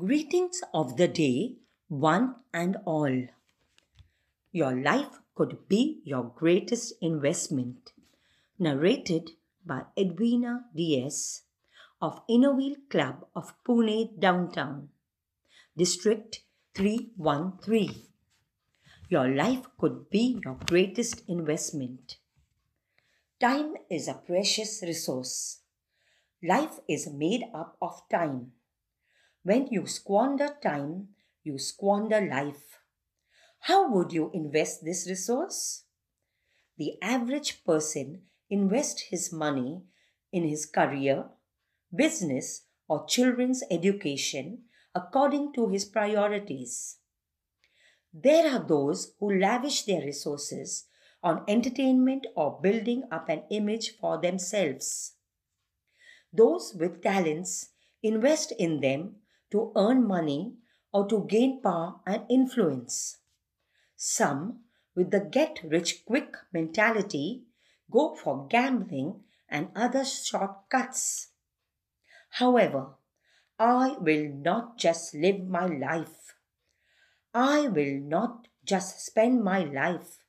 Greetings of the day, one and all. Your life could be your greatest investment. Narrated by Edwina Diaz of Innoville Club of Pune Downtown, District 313. Your life could be your greatest investment. Time is a precious resource. Life is made up of time. When you squander time, you squander life. How would you invest this resource? The average person invests his money in his career, business, or children's education according to his priorities. There are those who lavish their resources on entertainment or building up an image for themselves. Those with talents invest in them to earn money or to gain power and influence. Some, with the get rich quick mentality, go for gambling and other shortcuts. However, I will not just live my life. I will not just spend my life.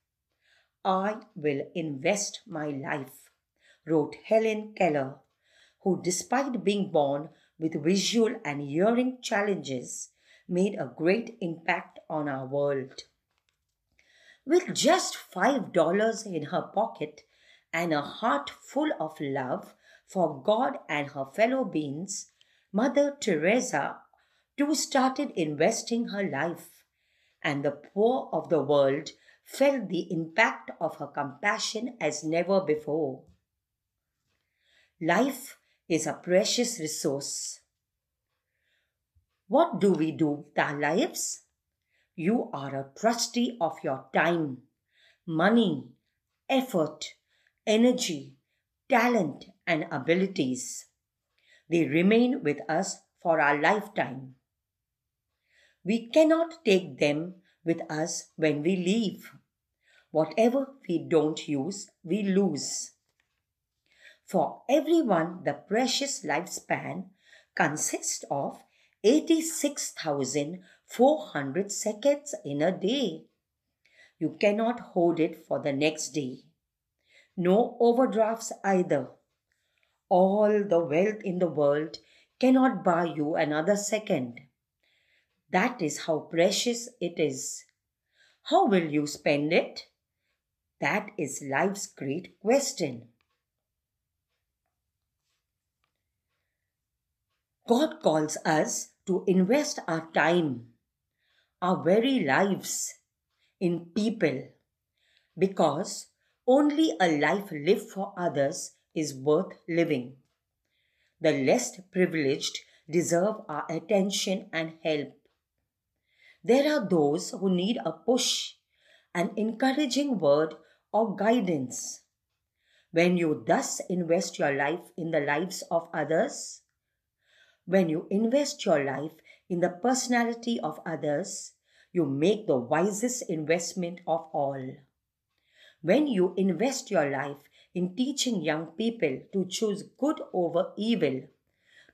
I will invest my life, wrote Helen Keller, who, despite being born with visual and hearing challenges, made a great impact on our world. With just $5 in her pocket and a heart full of love for God and her fellow beings, Mother Teresa too started investing her life, and the poor of the world felt the impact of her compassion as never before. Life is a precious resource. What do we do with our lives? You are a trustee of your time, money, effort, energy, talent, and abilities. They remain with us for our lifetime. We cannot take them with us when we leave. Whatever we don't use, we lose. For everyone, the precious lifespan consists of 86,400 seconds in a day. You cannot hold it for the next day. No overdrafts either. All the wealth in the world cannot buy you another second. That is how precious it is. How will you spend it? That is life's great question. God calls us to invest our time, our very lives, in people, because only a life lived for others is worth living. The less privileged deserve our attention and help. There are those who need a push, an encouraging word, or guidance. When you thus invest your life in the lives of others, when you invest your life in the personality of others, you make the wisest investment of all. When you invest your life in teaching young people to choose good over evil,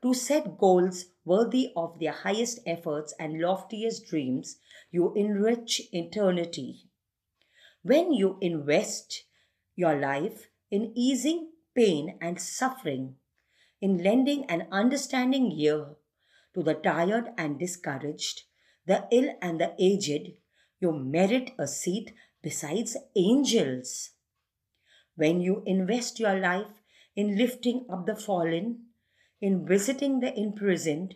to set goals worthy of their highest efforts and loftiest dreams, you enrich eternity. When you invest your life in easing pain and suffering, in lending an understanding ear to the tired and discouraged, the ill and the aged, you merit a seat beside angels. When you invest your life in lifting up the fallen, in visiting the imprisoned,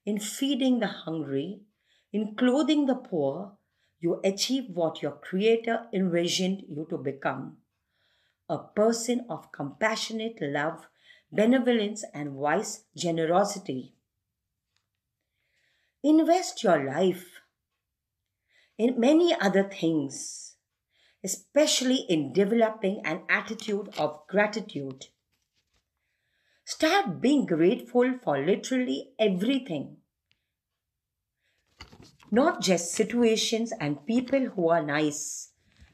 in feeding the hungry, in clothing the poor, you achieve what your Creator envisioned you to become: a person of compassionate love, benevolence, and wise generosity. Invest your life in many other things, especially in developing an attitude of gratitude. Start being grateful for literally everything, not just situations and people who are nice,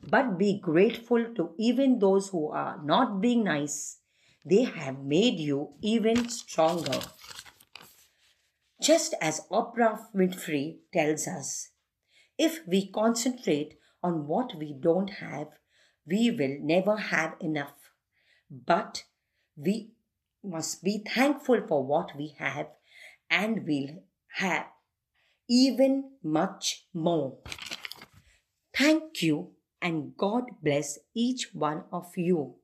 but be grateful to even those who are not being nice. They have made you even stronger. Just as Oprah Winfrey tells us, if we concentrate on what we don't have, we will never have enough. But we must be thankful for what we have, and we'll have even much more. Thank you, and God bless each one of you.